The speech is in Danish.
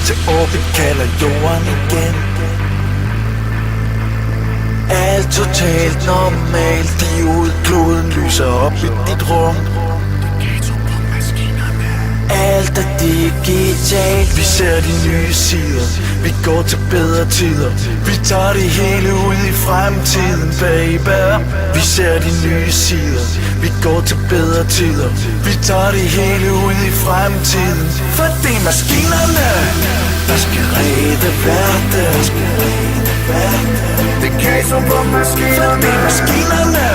til orbit kalder jorden igen. Alt totalt normalt, diodkloden lyser op i dit rum. Alt er digitalt, vi ser de nye sider, vi går til bedre tider. Vi tager det hele ud i fremtiden, baby. Vi ser de nye sider, vi går til bedre tider. Vi tager det hele ud i fremtiden. For det er maskinerne, der skal redde verden. Det kan som på maskinerne. For det er maskinerne,